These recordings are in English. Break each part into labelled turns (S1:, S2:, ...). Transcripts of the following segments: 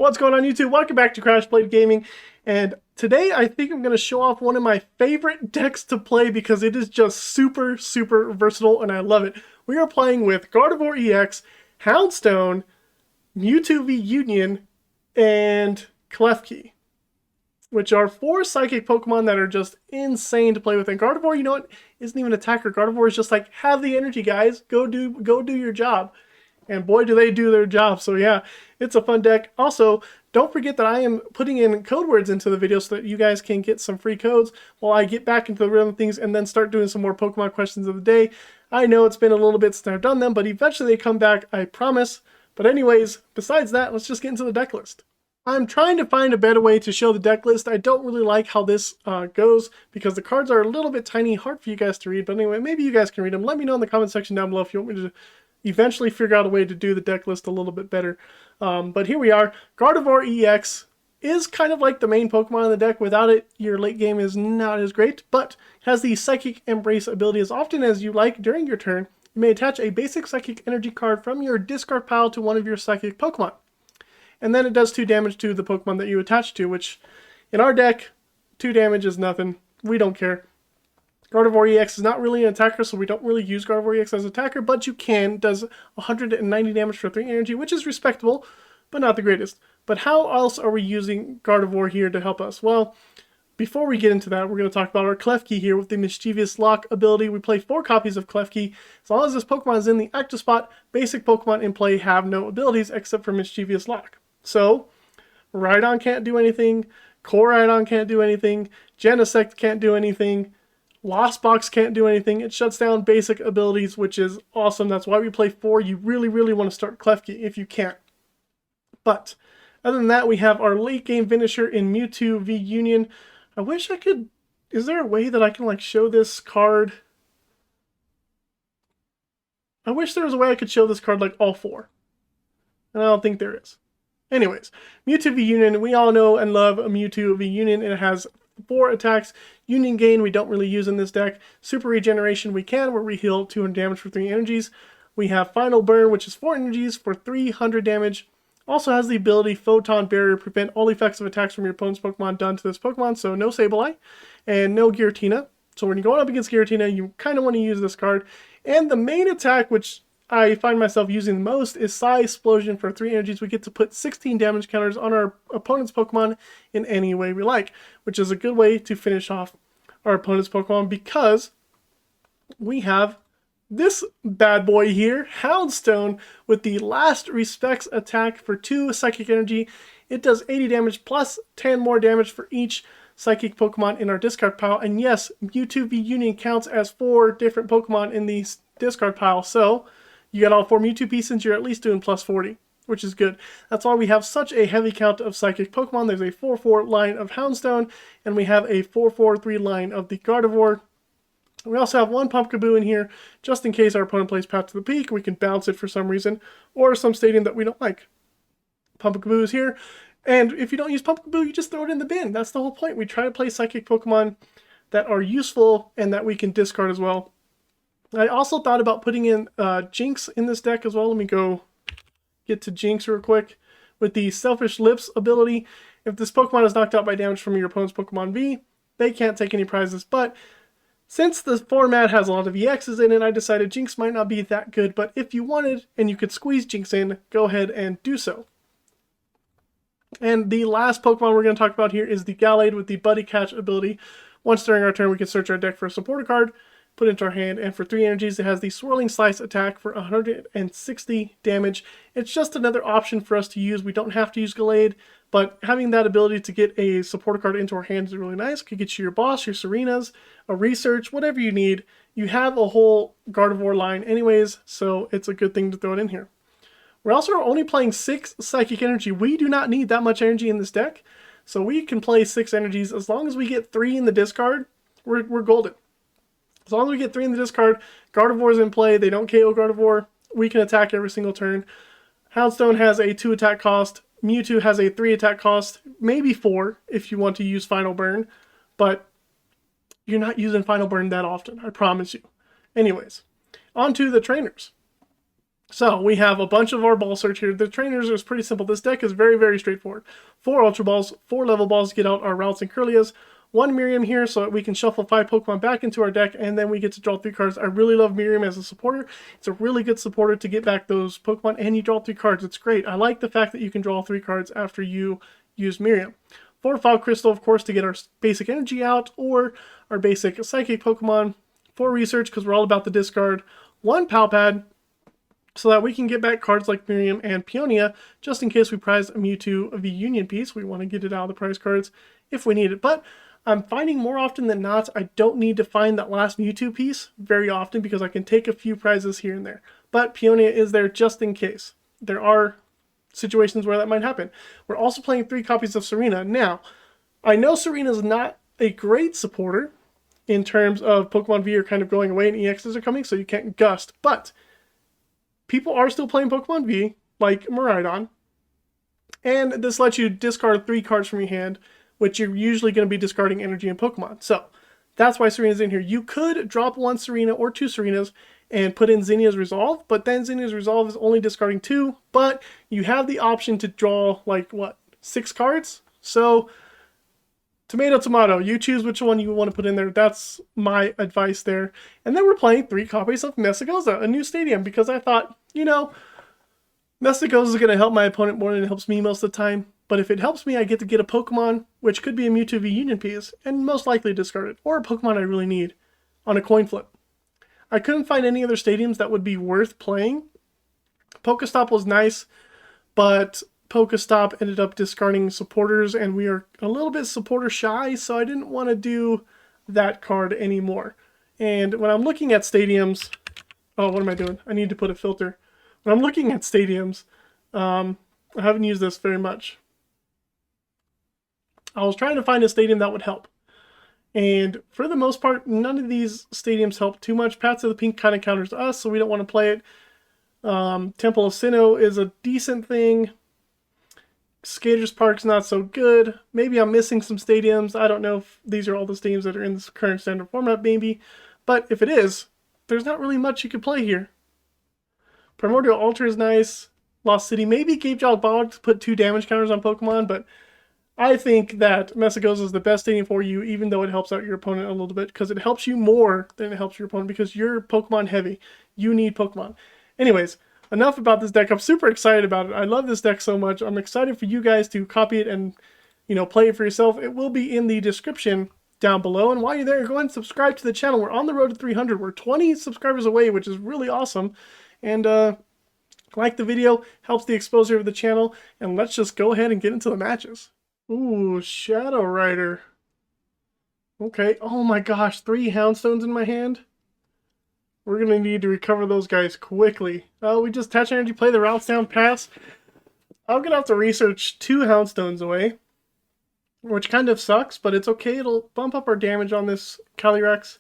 S1: What's going on YouTube? Welcome back to Crash Blade Gaming, and today I think I'm going to show off one of my favorite decks to play because it is just super versatile and I love it. We are playing with Gardevoir EX, Houndstone, Mewtwo V Union, and Klefki, which are 4 psychic Pokemon that are just insane to play with. And Gardevoir, you know what, isn't even an attacker. Gardevoir is just like, have the energy, guys. Go do your job. And boy, do they do their job. So yeah, it's a fun deck. Also, don't forget that I am putting in code words into the video so that you guys can get some free codes while I get back into the rhythm of things and then start doing some more Pokemon questions of the day. I know it's been a little bit since I've done them, but eventually they come back, I promise. But anyways, besides that, let's just get into the deck list. I'm trying to find a better way to show the deck list. I don't really like how this goes because the cards are a little bit tiny, hard for you guys to read. But anyway, maybe you guys can read them. Let me know in the comment section down below if you want me to eventually figure out a way to do the deck list a little bit better. But here we are. Gardevoir EX is kind of like the main Pokemon in the deck. Without it, your late game is not as great, but has the Psychic Embrace ability. As often as you like during your turn, you may attach a basic Psychic Energy card from your discard pile to one of your Psychic Pokemon. And then it does 2 damage to the Pokemon that you attach to, which in our deck, 2 damage is nothing. We don't care. Gardevoir EX is not really an attacker, so we don't really use Gardevoir EX as an attacker, but you can. Does 190 damage for 3 energy, which is respectable, but not the greatest. But how else are we using Gardevoir here to help us? Well, before we get into that, we're going to talk about our Klefki here with the Mischievous Lock ability. We play 4 copies of Klefki. As long as this Pokemon is in the active spot, basic Pokemon in play have no abilities except for Mischievous Lock. So, Rhydon can't do anything, Koraidon can't do anything, Genesect can't do anything, Lost Box can't do anything. It shuts down basic abilities, which is awesome. That's why we play 4. You really want to start Klefki if you can. But other than that, we have our late game finisher in Mewtwo V Union. I wish I could... Is there a way that I can like show this card? I wish there was a way I could show this card like all 4. And I don't think there is. Anyways, Mewtwo V Union, we all know and love a Mewtwo V Union. It has 4 attacks. Union Gain we don't really use in this deck. Super Regeneration we can, where we heal 200 damage for 3 energies. We have Final Burn, which is 4 energies for 300 damage. Also has the ability Photon Barrier, prevent all effects of attacks from your opponent's Pokemon done to this Pokemon, so no Sableye. And no Giratina. So when you're going up against Giratina, you kind of want to use this card. And the main attack, which I find myself using the most, is Psy Explosion for 3 energies. We get to put 16 damage counters on our opponent's Pokemon in any way we like, which is a good way to finish off our opponent's Pokemon because we have this bad boy here, Houndstone, with the Last Respects attack for 2 Psychic Energy. It does 80 damage plus 10 more damage for each Psychic Pokemon in our discard pile. And yes, Mewtwo V Union counts as 4 different Pokemon in the discard pile, so you got all 4 Mewtwo pieces, you're at least doing plus 40, which is good. That's why we have such a heavy count of Psychic Pokemon. There's a 4-4 line of Houndstone, and we have a 4-4-3 line of the Gardevoir. We also have 1 Pumpkaboo in here, just in case our opponent plays Path to the Peak. We can bounce it for some reason, or some stadium that we don't like. Pumpkaboo is here, and if you don't use Pumpkaboo, you just throw it in the bin. That's the whole point. We try to play Psychic Pokemon that are useful and that we can discard as well. I also thought about putting in Jinx in this deck as well. Let me go get to Jinx real quick. With the Selfish Lips ability, if this Pokemon is knocked out by damage from your opponent's Pokemon V, they can't take any prizes. But since the format has a lot of EXs in it, I decided Jinx might not be that good. But if you wanted and you could squeeze Jinx in, go ahead and do so. And the last Pokemon we're going to talk about here is the Gallade with the Buddy Catch ability. Once during our turn, we can search our deck for a supporter card, put into our hand, and for 3 energies it has the Swirling Slice attack for 160 damage. It's just another option for us to use. We don't have to use Gallade, but having that ability to get a supporter card into our hands is really nice. Could get you your boss, your Serenas, a research, whatever you need. You have a whole Gardevoir line anyways, so it's a good thing to throw it in here. We're also only playing 6 Psychic Energy. We do not need that much energy in this deck, so we can play 6 energies. As long as we get 3 in the discard, we're golden. As long as we get 3 in the discard, Gardevoir's in play, they don't KO Gardevoir, we can attack every single turn. Houndstone has a 2 attack cost, Mewtwo has a 3 attack cost, maybe 4 if you want to use Final Burn, but you're not using Final Burn that often, I promise you. Anyways, on to the trainers. So we have a bunch of our ball search here. The trainers is pretty simple. This deck is very, very straightforward. 4 Ultra Balls, 4 Level Balls to get out our Ralts and Kirlias, 1 Miriam here so that we can shuffle 5 Pokemon back into our deck, and then we get to draw 3 cards. I really love Miriam as a supporter. It's a really good supporter to get back those Pokemon, and you draw 3 cards. It's great. I like the fact that you can draw 3 cards after you use Miriam. 4 Fog Crystal, of course, to get our basic energy out, or our basic psychic Pokemon. 4 Research, because we're all about the discard. 1 Pal Pad, so that we can get back cards like Miriam and Peonia, just in case we prize a Mewtwo of the Union piece. We want to get it out of the prize cards if we need it. But I'm finding more often than not, I don't need to find that last Mewtwo piece very often because I can take a few prizes here and there. But Peonia is there just in case. There are situations where that might happen. We're also playing 3 copies of Serena. Now, I know Serena's not a great supporter in terms of Pokemon V are kind of going away and EXs are coming, so you can't gust. But people are still playing Pokemon V, like Miraidon, and this lets you discard 3 cards from your hand, which you're usually going to be discarding energy in Pokemon. So that's why Serena's in here. You could drop 1 Serena or 2 Serenas and put in Zinnia's Resolve, but then Zinnia's Resolve is only discarding 2, but you have the option to draw, like, what, 6 cards? So tomato, tomato. You choose which one you want to put in there. That's my advice there. And then we're playing 3 copies of Mesagoza, a new stadium, because I thought, you know, Mesagoza is going to help my opponent more than it helps me most of the time. But if it helps me, I get to get a Pokemon, which could be a Mewtwo V Union piece, and most likely discard it, or a Pokemon I really need on a coin flip. I couldn't find any other stadiums that would be worth playing. Pokestop was nice, but Pokestop ended up discarding supporters, and we are a little bit supporter shy, so I didn't want to do that card anymore. And when I'm looking at stadiums, oh, what am I doing? I need to put a filter. When I'm looking at stadiums, I haven't used this very much. I was trying to find a stadium that would help. And for the most part, none of these stadiums help too much. Paths of the Pink kind of counters us, so we don't want to play it. Temple of Sinnoh is a decent thing. Skaters Park's not so good. Maybe I'm missing some stadiums. I don't know if these are all the stadiums that are in this current standard format, maybe. But if it is, there's not really much you could play here. Primordial Altar is nice. Lost City. Maybe Gave Jog Bog to put 2 damage counters on Pokemon, but I think that Mesagoza is the best stadium for you, even though it helps out your opponent a little bit, because it helps you more than it helps your opponent, because you're Pokemon heavy. You need Pokemon. Anyways, enough about this deck. I'm super excited about it. I love this deck so much. I'm excited for you guys to copy it and, you know, play it for yourself. It will be in the description down below. And while you're there, go ahead and subscribe to the channel. We're on the road to 300. We're 20 subscribers away, which is really awesome. And like the video, helps the exposure of the channel. And let's just go ahead and get into the matches. Ooh, Shadow Rider. Okay. Oh my gosh, 3 Houndstones in my hand. We're going to need to recover those guys quickly. We just Attach Energy, play the Ralts down, pass. I'm going to have to research 2 Houndstones away, which kind of sucks, but it's okay. It'll bump up our damage on this Calyrex.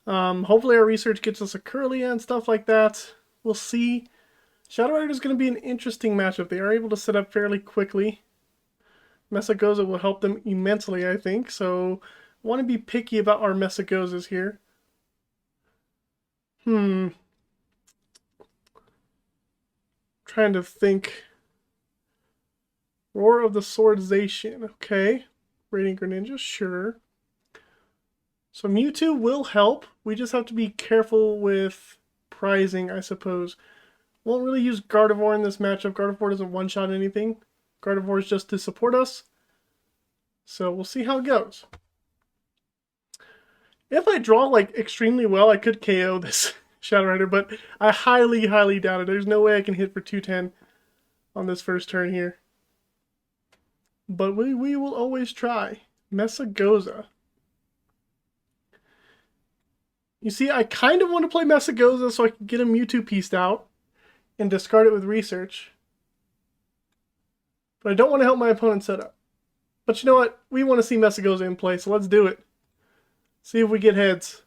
S1: Hopefully our research gets us a Kirlia and stuff like that. We'll see. Shadow Rider is going to be an interesting matchup. They are able to set up fairly quickly. Mesagoza will help them immensely, I think. So I want to be picky about our Mesagozas here. Trying to think. Roar of the Swordization. Okay. Radiant Greninja, sure. So Mewtwo will help. We just have to be careful with prizing, I suppose. Won't really use Gardevoir in this matchup. Gardevoir doesn't one-shot anything. Gardevoir is just to support us. So we'll see how it goes. If I draw like extremely well, I could KO this Shadow Rider, but I highly, highly doubt it. There's no way I can hit for 210 on this first turn here. But we will always try. Mesagoza. You see, I kind of want to play Mesagoza so I can get a Mewtwo pieced out and discard it with research. But I don't want to help my opponent set up. But you know what? We want to see Mesagoza in play, so let's do it. See if we get heads.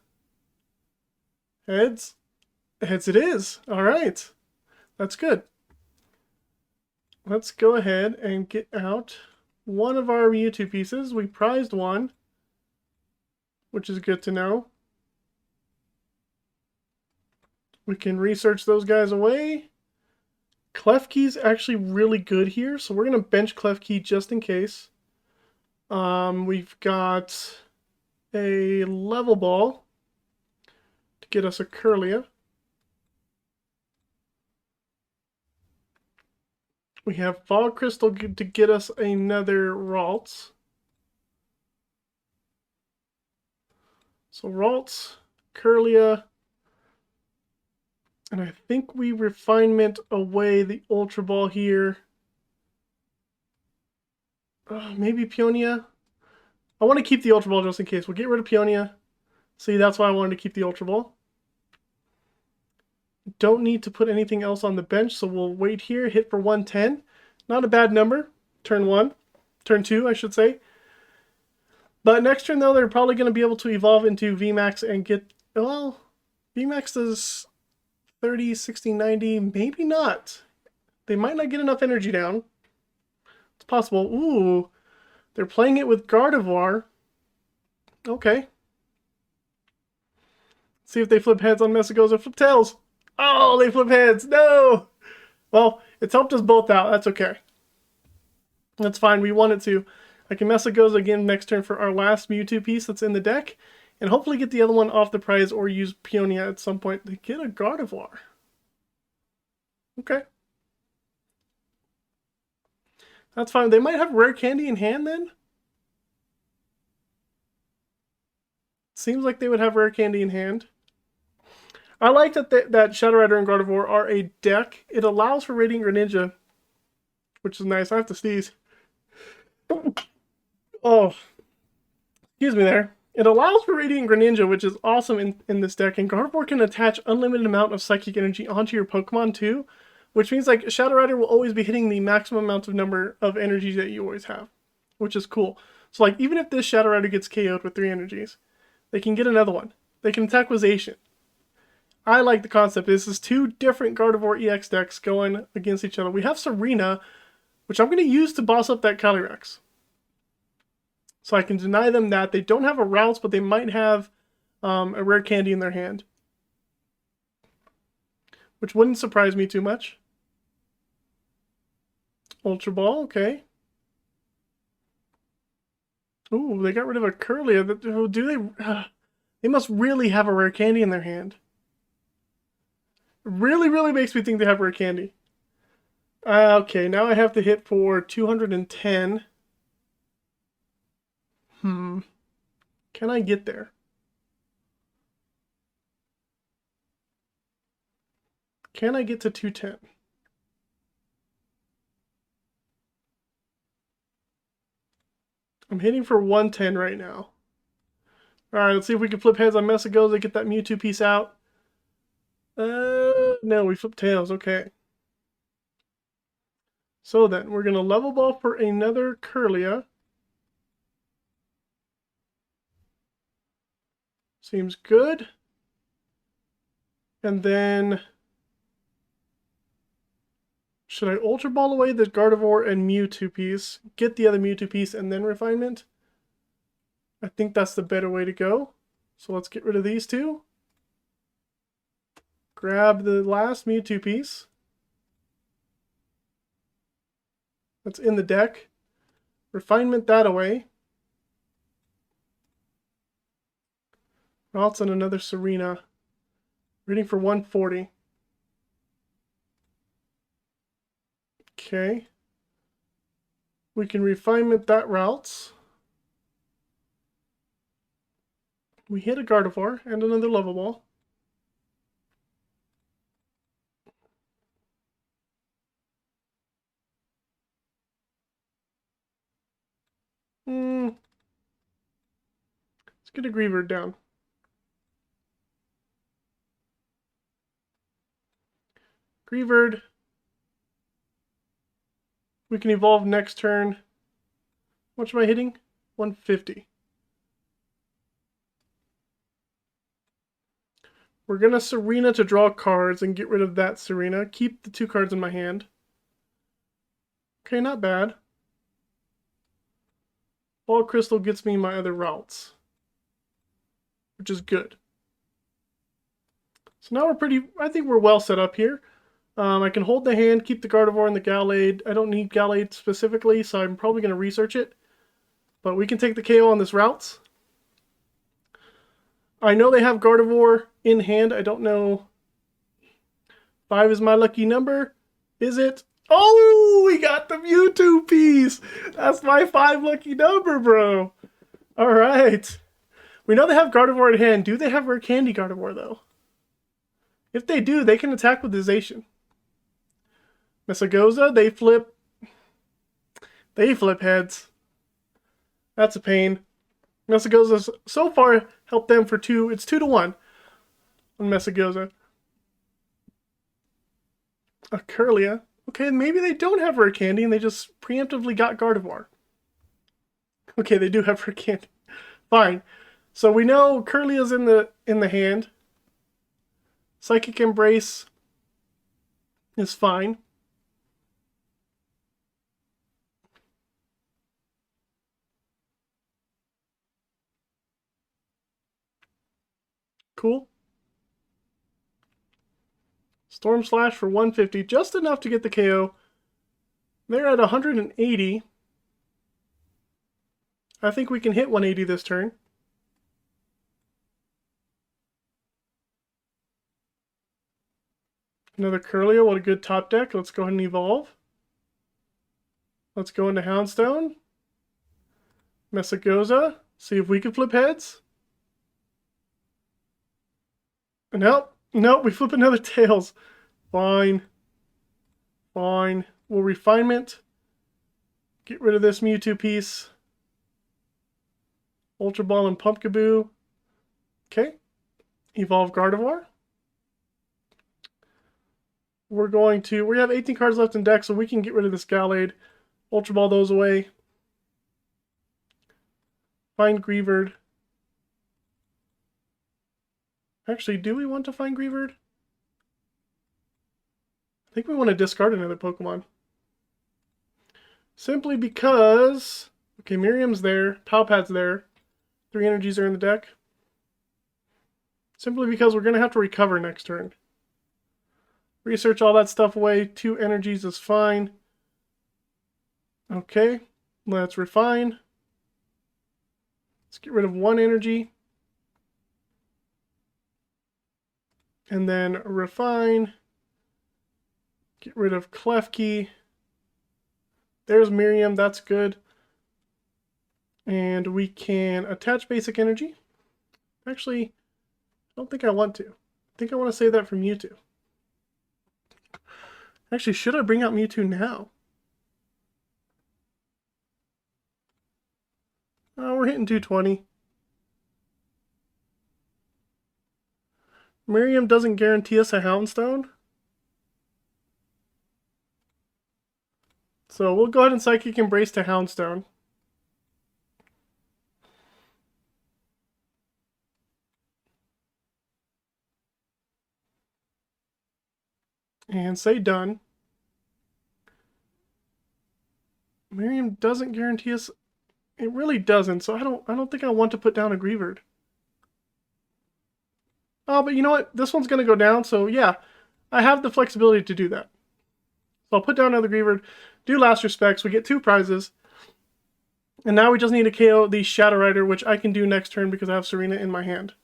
S1: Heads? Heads it is. Alright. That's good. Let's go ahead and get out one of our Mewtwo pieces. We prized one, which is good to know. We can research those guys away. Klefki's actually really good here, so we're going to bench Klefki just in case. We've got a Level Ball to get us a Kirlia. We have Fog Crystal to get us another Ralts. So Ralts, Kirlia, and I think we refinement away the Ultra Ball here. Maybe Peonia. I want to keep the Ultra Ball just in case. We'll get rid of Peonia. See, that's why I wanted to keep the Ultra Ball. Don't need to put anything else on the bench, so we'll wait here. Hit for 110. Not a bad number. Turn 1. Turn 2, I should say. But next turn, though, they're probably going to be able to evolve into VMAX and get... Well, VMAX does 30, 60, 90. Maybe not. They might not get enough energy down. It's possible. Ooh, they're playing it with Gardevoir. Okay. See if they flip heads on Mesagoza. Flip tails. Oh, they flip heads. No. Well, it's helped us both out. That's okay. That's fine. We wanted to. I can Mesagoza again next turn for our last Mewtwo piece that's in the deck. And hopefully get the other one off the prize or use Peonia at some point to get a Gardevoir. Okay. That's fine. They might have rare candy in hand then. Seems like they would have rare candy in hand. I like that Shadow Rider and Gardevoir are a deck. It allows for Radiant Greninja, which is nice. I have to sneeze. Oh, excuse me there. It allows for Radiant Greninja, which is awesome in this deck. And Gardevoir can attach unlimited amount of Psychic Energy onto your Pokemon too, which means like Shadow Rider will always be hitting the maximum amount of number of energies that you always have, which is cool. So like even if this Shadow Rider gets KO'd with 3 energies, they can get another one. They can attack with Zacian. I like the concept. This is 2 different Gardevoir EX decks going against each other. We have Serena, which I'm going to use to boss up that Calyrex. So I can deny them that. They don't have a Ralts, but they might have a rare candy in their hand. Which wouldn't surprise me too much. Ultra Ball, okay. Ooh, they got rid of a Kirlia. Do they? They must really have a rare candy in their hand. Really, really makes me think they have rare candy. Okay, now I have to hit for 210. Can I get there? Can I get to 210? I'm hitting for 110 right now. Alright, let's see if we can flip heads on Mesagoza, get that Mewtwo piece out. No, we flip tails, okay. So then, we're going to Level Ball for another Kirlia. Seems good. And then... should I Ultra Ball away the Gardevoir and Mewtwo piece, get the other Mewtwo piece, and then Refinement? I think that's the better way to go. So let's get rid of these 2. Grab the last Mewtwo piece that's in the deck. Refinement that away. Ralts and another Serena. Reading for 140. Okay. We can refinement that Ralts. We hit a Gardevoir and another Level Ball. Let's get a Greavard down. Greavard. We can evolve next turn. How much am I hitting? 150. We're going to Serena to draw cards and get rid of that Serena. Keep the 2 cards in my hand. Okay, not bad. Fog Crystal gets me my other Ralts, which is good. So now we're I think we're well set up here. I can hold the hand, keep the Gardevoir and the Gallade. I don't need Gallade specifically, so I'm probably going to research it. But we can take the KO on this Ralts. I know they have Gardevoir in hand. I don't know. 5 is my lucky number. Is it? Oh, we got the Mewtwo piece. That's my 5 lucky number, bro. All right. We know they have Gardevoir in hand. Do they have Rare Candy Gardevoir, though? If they do, they can attack with Zation. Mesagoza, they flip. They flip heads. That's a pain. Mesagoza so far helped them for 2. It's 2-1 on Mesagoza. A Kirlia. Okay, maybe they don't have Rare Candy and they just preemptively got Gardevoir. Okay, they do have Rare Candy. Fine. So we know Kirlia's in the hand. Psychic Embrace is fine. Cool. Storm Slash for 150, just enough to get the KO. They're at 180. I think we can hit 180 this turn. Another Kirlia, what a good top deck. Let's go ahead and evolve. Let's go into Houndstone. Mesagoza, see if we can flip heads. Nope, nope, we flip another Tails. Fine. Fine. We'll Refinement. Get rid of this Mewtwo piece. Ultra Ball and Pumpkaboo. Okay. Evolve Gardevoir. We have 18 cards left in deck, so we can get rid of this Gallade. Ultra Ball those away. Find Greavard. Actually, do we want to find Greavard? I think we want to discard another Pokemon. Simply because... Okay, Miriam's there. Pal Pad's there. 3 energies are in the deck. Simply because we're going to have to recover next turn. Research all that stuff away. 2 energies is fine. Okay, let's refine. Let's get rid of 1 energy. And then refine. Get rid of Klefki. There's Miriam, that's good. And we can attach basic energy. Actually, I don't think I want to. I think I want to save that for Mewtwo. Actually, should I bring out Mewtwo now? Oh, we're hitting 220. Miriam doesn't guarantee us a Houndstone. So we'll go ahead and Psychic Embrace to Houndstone. And say done. Miriam doesn't guarantee us. It really doesn't, so I don't think I want to put down a Greavard. Oh, but you know what? This one's going to go down, so yeah. I have the flexibility to do that. So I'll put down another Greavard, do Last Respects, we get 2 prizes. And now we just need to KO the Shadow Rider, which I can do next turn because I have Serena in my hand.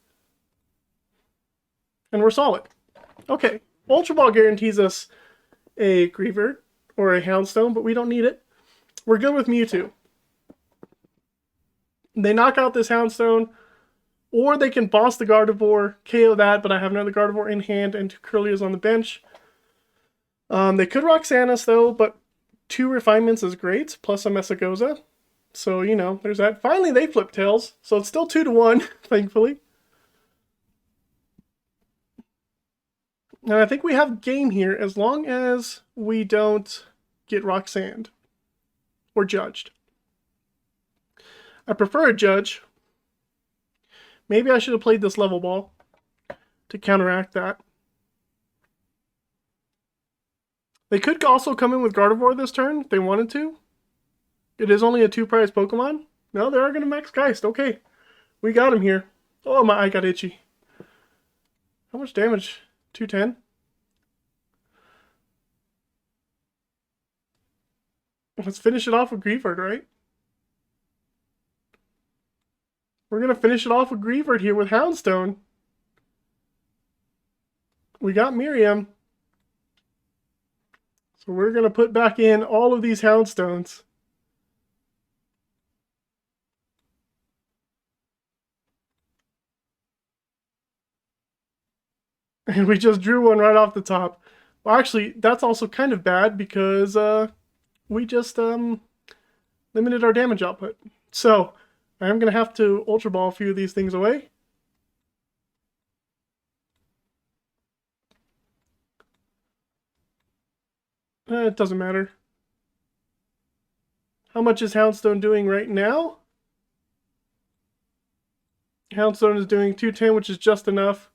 S1: And we're solid. Okay, Ultra Ball guarantees us a Greavard or a Houndstone, but we don't need it. We're good with Mewtwo. They knock out this Houndstone, or they can boss the Gardevoir, KO that, but I have another Gardevoir in hand and 2 Kirlias on the bench. They could Roxanus though, but 2 refinements is great, plus a Mesagoza. So, you know, there's that. Finally, they flip tails, so it's still 2-1, thankfully. And I think we have game here as long as we don't get Roxanned or judged. I prefer a judge. Maybe I should have played this Level Ball to counteract that. They could also come in with Gardevoir this turn if they wanted to. It is only a 2-prize Pokemon. No, they are going to max Geist. Okay, we got him here. Oh, my eye got itchy. How much damage? 210? Let's finish it off with Greavard, right? We're going to finish it off with Greavard here with Houndstone. We got Miriam. So we're going to put back in all of these Houndstones. And we just drew one right off the top. Well, actually, that's also kind of bad because we just limited our damage output. So I'm going to have to Ultra Ball a few of these things away. It doesn't matter. How much is Houndstone doing right now? Houndstone is doing 210, which is just enough.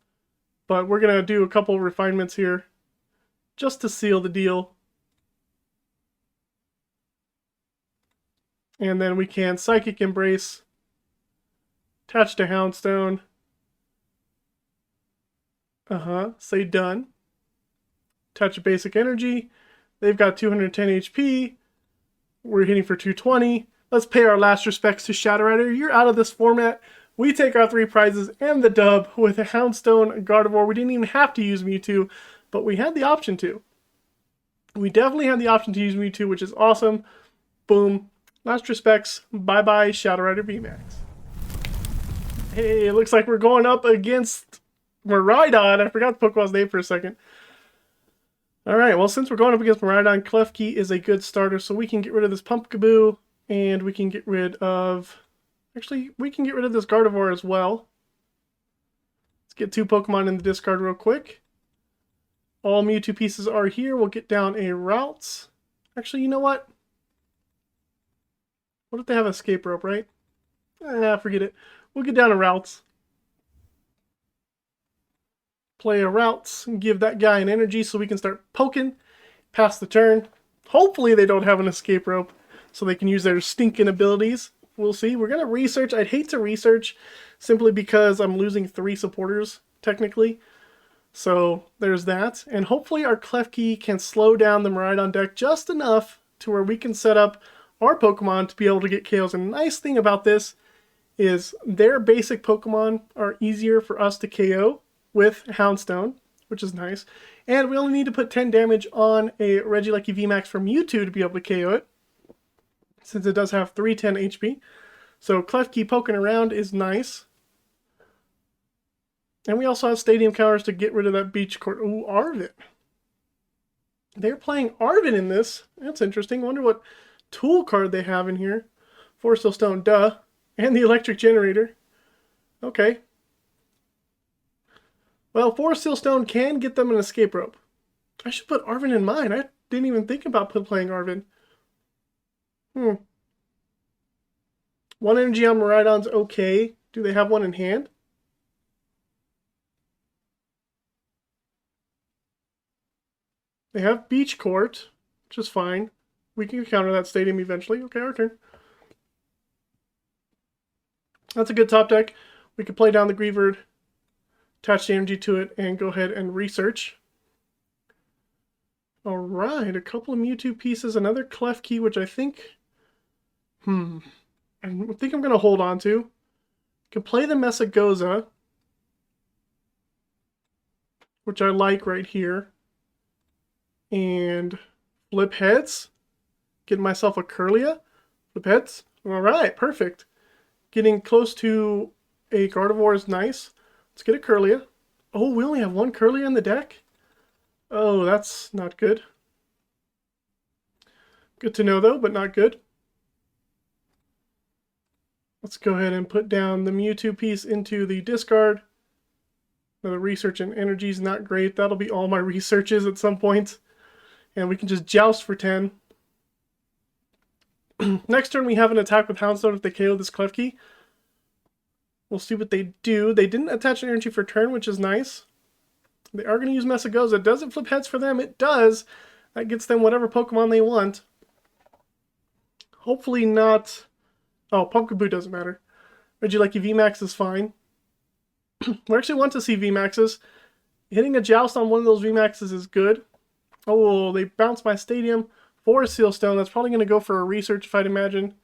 S1: But we're going to do a couple refinements here just to seal the deal. And then we can Psychic Embrace, attach to Houndstone. Say done. Attach a Basic Energy. They've got 210 HP. We're hitting for 220. Let's pay our last respects to Shadow Rider. You're out of this format. We take our 3 prizes and the dub with a Houndstone Gardevoir. We didn't even have to use Mewtwo, but we had the option to. We definitely had the option to use Mewtwo, which is awesome. Boom. Last respects. Bye-bye, Shadow Rider VMAX. Hey, it looks like we're going up against Miraidon. I forgot the Pokemon's name for a second. Alright, well, since we're going up against Miraidon, Klefki is a good starter, so we can get rid of this Pumpkaboo, and we can get rid of... Actually, we can get rid of this Gardevoir as well. Let's get 2 Pokemon in the discard real quick. All Mewtwo pieces are here. We'll get down a Ralts. Actually, you know what? What if they have escape rope, right? Forget it. We'll get down a Ralts. Play a Ralts and give that guy an energy so we can start poking. Pass the turn. Hopefully they don't have an escape rope so they can use their stinking abilities. We'll see. We're going to research. I'd hate to research simply because I'm losing 3 supporters, technically. So there's that. And hopefully our Klefki can slow down the Miraidon deck just enough to where we can set up our Pokemon to be able to get KOs. And the nice thing about this is their basic Pokemon are easier for us to KO with Houndstone, which is nice. And we only need to put 10 damage on a Regieleki VMAX from Mewtwo to be able to KO it, since it does have 310 HP. So Klefki poking around is nice. And we also have stadium counters to get rid of that beach court. Ooh, Arvin. They're playing Arvin in this. That's interesting. Wonder what tool card they have in here. Forest Steel Stone, duh. And the electric generator. Okay. Well, Forest Steel Stone can get them an escape rope. I should put Arvin in mine. I didn't even think about playing Arvin. 1 energy on Miraidon's okay. Do they have one in hand? They have Beach Court, which is fine. We can counter that stadium eventually. Okay, our turn. That's a good top deck. We could play down the Greavard, attach the energy to it, and go ahead and research. Alright, a couple of Mewtwo pieces, another Klefki, which I think... I think I'm going to hold on to. Can play the Mesagoza, which I like right here. And flip heads. Get myself a Kirlia. Flip heads. Alright, perfect. Getting close to a Gardevoir is nice. Let's get a Kirlia. Oh, we only have 1 Kirlia in the deck? Oh, that's not good. Good to know, though, but not good. Let's go ahead and put down the Mewtwo piece into the discard. The research and energy is not great. That'll be all my researches at some point. And we can just joust for 10. Next turn we have an attack with Houndstone if they KO this Klefki. We'll see what they do. They didn't attach an energy for turn, which is nice. They are going to use Mesagoza. Does it flip heads for them? It does. That gets them whatever Pokemon they want. Hopefully not... Oh, Pumpkaboo doesn't matter. Regieleki VMAX is fine. We actually want to see VMAXs. Hitting a Joust on one of those VMAXs is good. Oh, they bounced my stadium. 4 Seal Stone. That's probably going to go for a research if I'd imagine.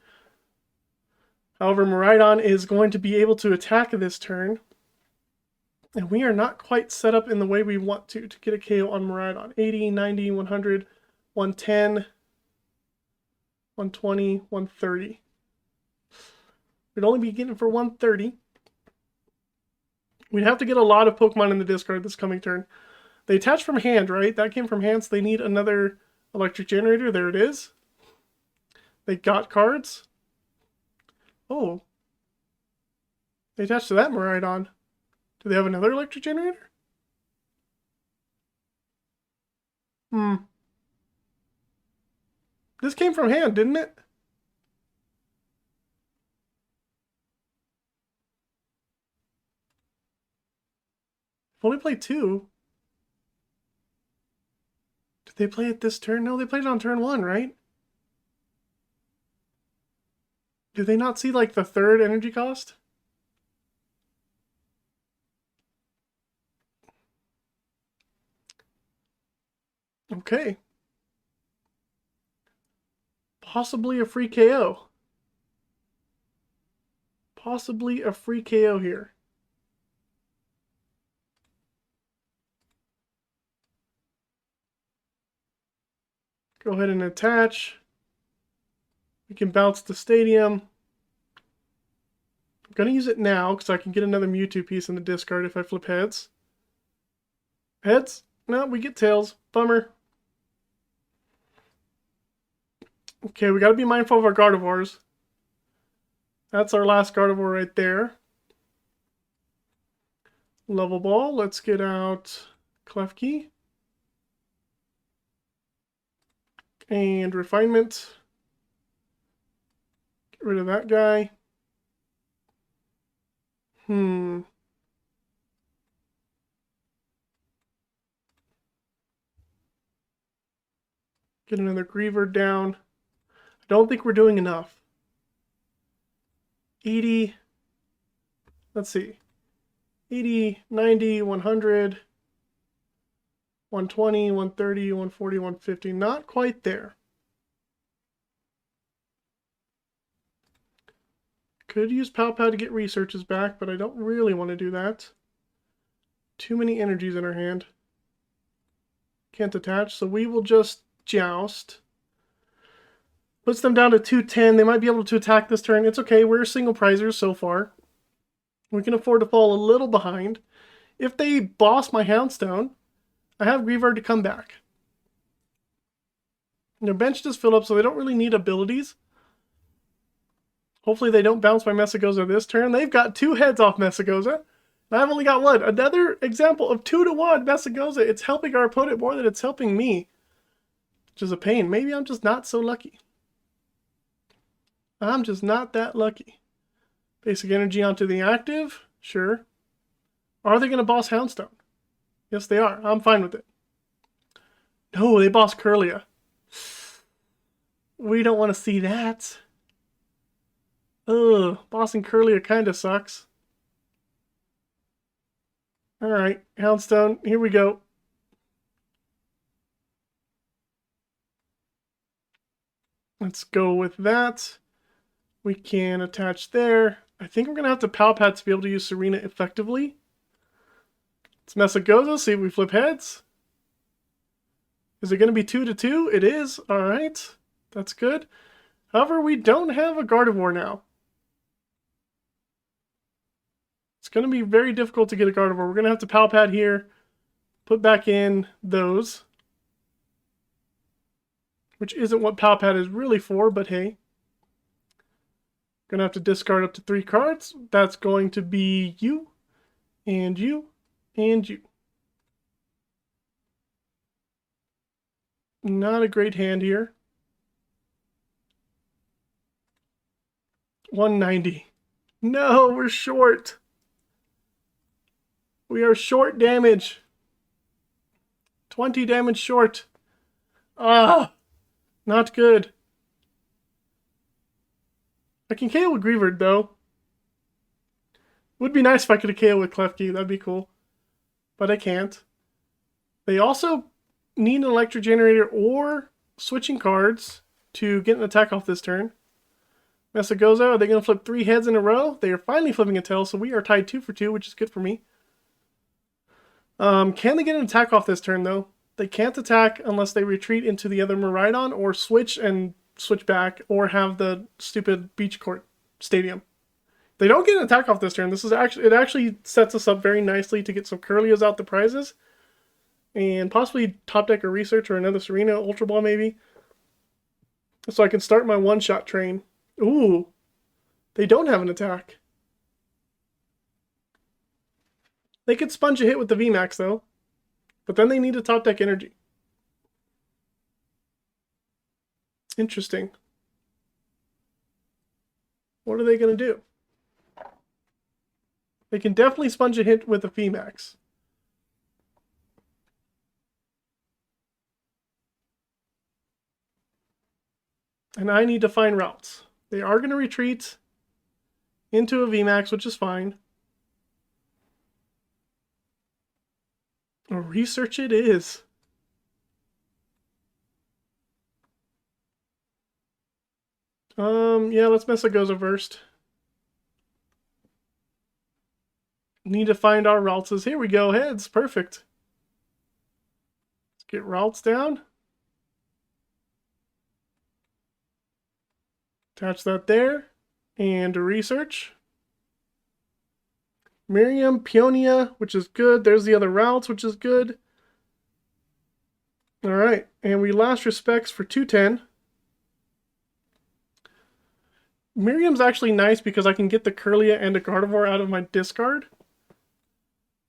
S1: However, Miraidon is going to be able to attack this turn. And we are not quite set up in the way we want to get a KO on Miraidon. 80, 90, 100, 110, 120, 130. We'd only be getting for 130. We'd have to get a lot of Pokemon in the discard this coming turn. They attach from hand, right? That came from hand, so they need another electric generator. There it is. They got cards. Oh. They attached to that Miraidon. Do they have another electric generator? This came from hand, didn't it? I've only played 2. Did they play it this turn? No, they played it on turn 1, right? Did they not see, like, the 3rd energy cost? Okay. Possibly a free KO. Possibly a free KO here. Go ahead and attach. We can bounce the stadium. I'm going to use it now because I can get another Mewtwo piece in the discard if I flip heads. Heads? No, we get tails. Bummer. Okay, we got to be mindful of our Gardevoirs. That's our last Gardevoir right there. Level Ball. Let's get out Klefki. And Refinement. Get rid of that guy. Get another Greavard down. I don't think we're doing enough. 80. Let's see. 80, 90, 100. 120, 130, 140, 150. Not quite there. Could use Pal Pad to get researches back, but I don't really want to do that. Too many energies in our hand. Can't attach, so we will just Joust. Puts them down to 210. They might be able to attack this turn. It's okay. We're single prizers so far. We can afford to fall a little behind. If they boss my Houndstone, I have Greavard to come back. Their bench just filled up, so they don't really need abilities. Hopefully they don't bounce my Mesagoza this turn. They've got 2 heads off Mesagoza. And I've only got 1. Another example of 2-to-1 Mesagoza. It's helping our opponent more than it's helping me. Which is a pain. Maybe I'm just not so lucky. I'm just not that lucky. Basic energy onto the active. Sure. Are they going to boss Houndstone? Yes, they are. I'm fine with it. No, they boss Kirlia. We don't want to see that. Ugh, bossing Kirlia kind of sucks. Alright, Houndstone, here we go. Let's go with that. We can attach there. I think we're going to have to Pal Pad to be able to use Serena effectively. It's Mesagoza, see if we flip heads. Is it going to be 2-to-2? It is. Alright. That's good. However, we don't have a Gardevoir now. It's going to be very difficult to get a Gardevoir. We're going to have to Pal Pad here. Put back in those. Which isn't what Pal Pad is really for, but hey. Going to have to discard up to 3 cards. That's going to be you, and you, and you. Not a great hand here. 190. No, we're short. We are short damage. 20 damage short. Ah, not good. I can KO with Greavard, though. Would be nice if I could KO with Klefki. That'd be cool. But I can't. They also need an electric generator or switching cards to get an attack off this turn. Mesagoza, are they going to flip 3 heads in a row? They are finally flipping a tail, so we are tied 2 for 2, which is good for me. Can they get an attack off this turn, though? They can't attack unless they retreat into the other Miraidon, or switch and switch back, or have the stupid beach court stadium. They don't get an attack off this turn. It actually sets us up very nicely to get some Kirlias out the prizes. And possibly top deck or research or another Serena Ultra Ball maybe. So I can start my one-shot train. Ooh, they don't have an attack. They could sponge a hit with the VMAX though. But then they need a top deck energy. Interesting. What are they going to do? They can definitely sponge a hit with the VMAX. And I need to find Ralts. They are going to retreat into a VMAX, which is fine. A research it is. Yeah, let's Mesagoza first. Need to find our Ralts. Here we go, heads. Perfect. Let's get Ralts down. Attach that there. And a research. Miriam, Peonia, which is good. There's the other Ralts, which is good. Alright, and we last respects for 210. Miriam's actually nice because I can get the Kirlia and a Gardevoir out of my discard.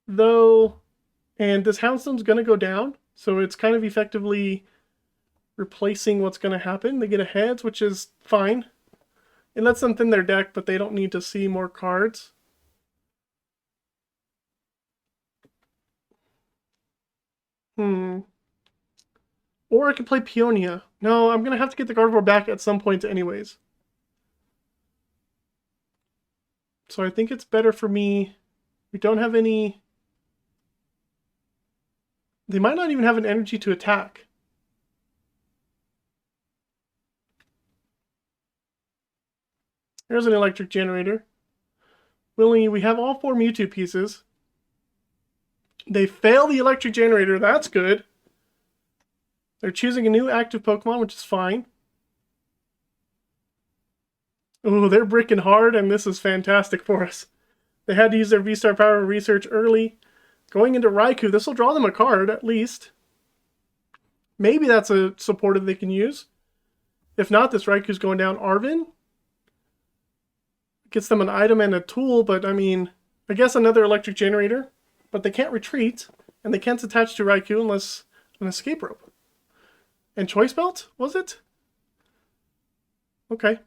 S1: Though, and this Houndstone's going to go down, so it's kind of effectively replacing what's going to happen. They get a heads, which is fine. It lets them thin their deck, but they don't need to see more cards. Or I could play Peonia. No, I'm going to have to get the Gardevoir back at some point anyways. So I think it's better for me. We don't have any... They might not even have an energy to attack. There's an electric generator. We have all 4 Mewtwo pieces. They fail the electric generator. That's good. They're choosing a new active Pokemon, which is fine. Oh, they're bricking hard, and this is fantastic for us. They had to use their V-Star Power research early. Going into Raikou, this will draw them a card, at least. Maybe that's a supporter they can use. If not, this Raikou's going down. Arvin gets them an item and a tool, but I mean, I guess another electric generator. But they can't retreat, and they can't attach to Raikou unless an escape rope. And Choice Belt, was it? Okay.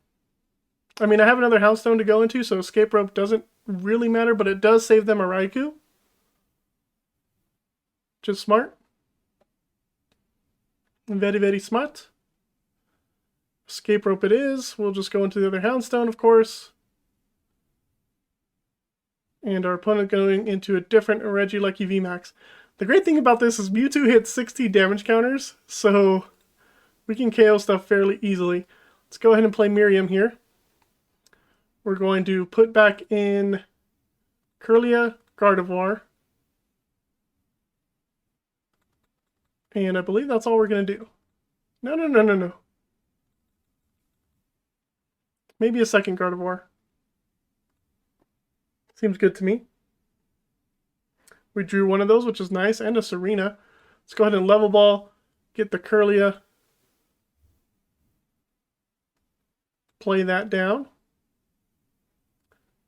S1: I mean, I have another Houndstone to go into, so escape rope doesn't really matter, but it does save them a Raikou. Which is smart. Very, very smart. Escape rope it is. We'll just go into the other Houndstone, of course. And our opponent going into a different Regieleki VMAX. The great thing about this is Mewtwo hits 60 damage counters, so we can KO stuff fairly easily. Let's go ahead and play Miriam here. We're going to put back in Kirlia, Gardevoir. And I believe that's all we're going to do. No. Maybe a second Gardevoir. Seems good to me. We drew one of those, which is nice, and a Serena. Let's go ahead and Level Ball, get the Kirlia. Play that down.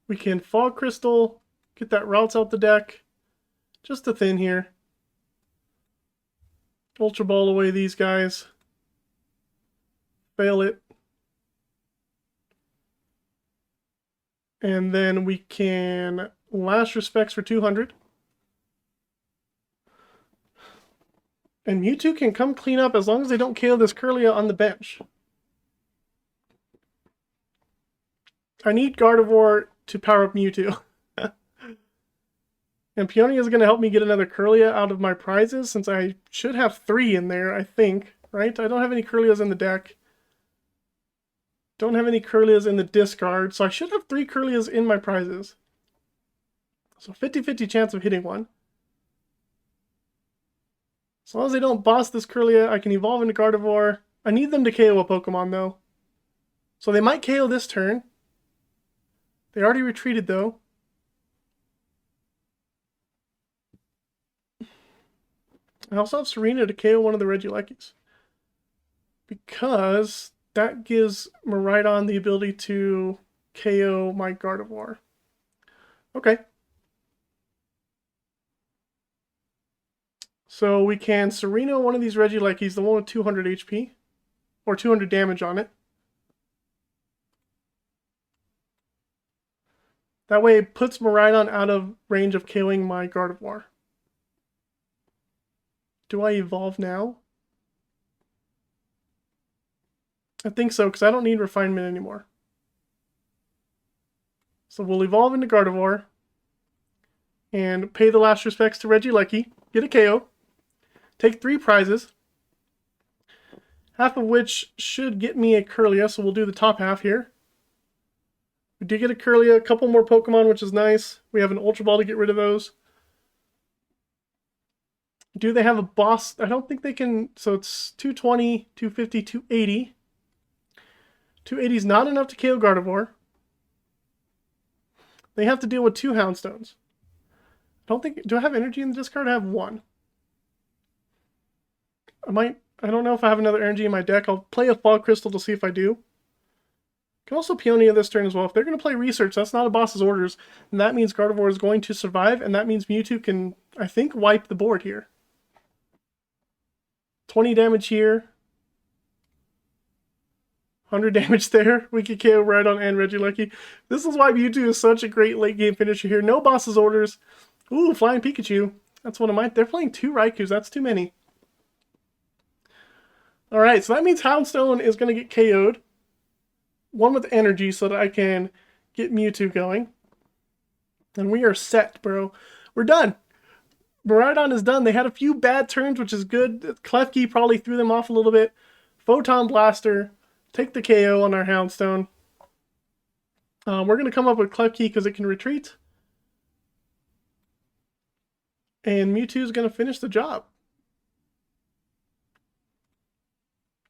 S1: We can Fog Crystal, get that Ralts out the deck. Just a thin here. Ultra Ball away these guys. Fail it. And then we can last respects for 200. And Mewtwo can come clean up as long as they don't KO this Kirlia on the bench. I need Gardevoir to power up Mewtwo. And Peonia is going to help me get another Kirlia out of my prizes, since I should have 3 in there, I think. right? I don't have any Kirlias in the deck. Don't have any Kirlias in the discard, so I should have 3 Kirlias in my prizes. So 50-50 chance of hitting one. As long as they don't boss this Kirlia, I can evolve into Gardevoir. I need them to KO a Pokemon, though. So they might KO this turn. They already retreated, though. I also have Serena to KO one of the Regielekis, because that gives Miraidon the ability to KO my Gardevoir. Okay. So we can Serena one of these Regielekis, the one with 200 HP, or 200 damage on it. That way it puts Miraidon out of range of KOing my Gardevoir. Do I evolve now? I think so, because I don't need Refinement anymore. So we'll evolve into Gardevoir and pay the last respects to Regieleki, get a KO, take 3 prizes, half of which should get me a Kirlia, so we'll do the top half here. We did get a Kirlia, a couple more Pokemon, which is nice. We have an Ultra Ball to get rid of those. Do they have a boss? I don't think they can. So it's 220, 250, 280. 280 is not enough to KO Gardevoir. They have to deal with 2 Houndstones. I don't think. Do I have energy in the discard? I have 1. I don't know if I have another energy in my deck. I'll play a Fog Crystal to see if I do. Can also Peonia this turn as well. If they're going to play Research, that's not a boss's orders. And that means Gardevoir is going to survive. And that means Mewtwo can, I think, wipe the board here. 20 damage here. 100 damage there. We could KO Miraidon and Regieleki. This is why Mewtwo is such a great late game finisher here. No boss's orders. Ooh, Flying Pikachu. That's one of mine. They're playing 2 Raikus. That's too many. Alright, so that means Houndstone is going to get KO'd. One with energy so that I can get Mewtwo going. And we are set, bro. We're done. Miraidon is done. They had a few bad turns, which is good. Klefki probably threw them off a little bit. Photon Blaster. Take the KO on our Houndstone. We're going to come up with Klefki because it can retreat. And Mewtwo is going to finish the job.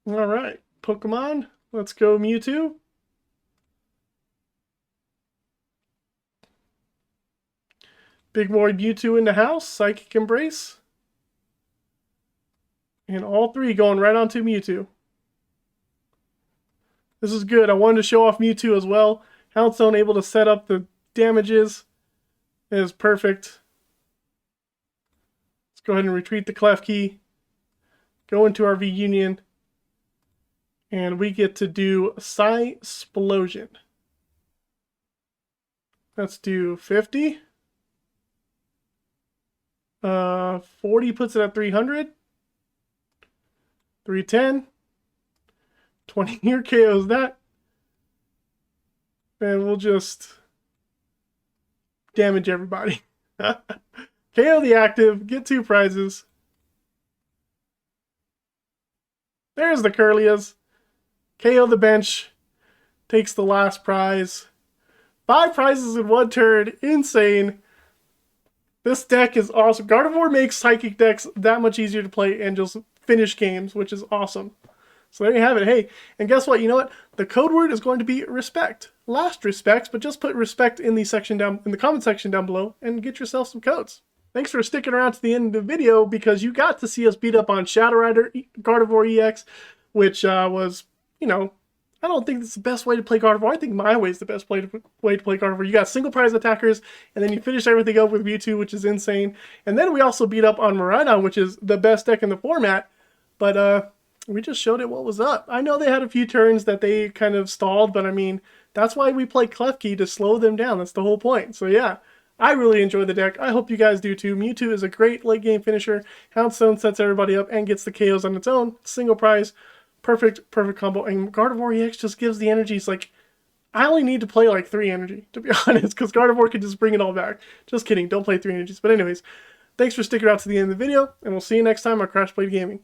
S1: Alright, Pokemon. Let's go Mewtwo. Big boy Mewtwo in the house. Psychic Embrace. And all 3 going right onto Mewtwo. This is good. I wanted to show off Mewtwo as well. Houndstone able to set up the damages. It is perfect. Let's go ahead and retreat the Klefki. Go into our V-Union. And we get to do Psy-Splosion. Let's do 50. 40 puts it at 300. 310. 20 here KOs that. And we'll just damage everybody. KO the active, get 2 prizes. There's the Kirlias. KO the bench, takes the last prize. 5 prizes in 1 turn, insane. This deck is awesome. Gardevoir makes Psychic decks that much easier to play and just finish games, which is awesome. So there you have it. Hey, and guess what? You know what? The code word is going to be respect. Last respects, but just put respect in the comment section down below and get yourself some codes. Thanks for sticking around to the end of the video because you got to see us beat up on Shadow Rider Gardevoir EX, which was, you know, I don't think it's the best way to play Gardevoir. I think my way is the best way to play Gardevoir. You got single prize attackers, and then you finish everything up with Mewtwo, which is insane. And then we also beat up on Miraidon, which is the best deck in the format. But we just showed it what was up. I know they had a few turns that they kind of stalled, but I mean, that's why we play Klefki, to slow them down. That's the whole point. So yeah, I really enjoy the deck. I hope you guys do too. Mewtwo is a great late game finisher. Houndstone sets everybody up and gets the KOs on its own. Single prize. Perfect combo. And Gardevoir EX just gives the energies. Like, I only need to play like 3 energy, to be honest, because Gardevoir can just bring it all back. Just kidding. Don't play 3 energies. But anyways, thanks for sticking around to the end of the video, and we'll see you next time on Crash Blade Gaming.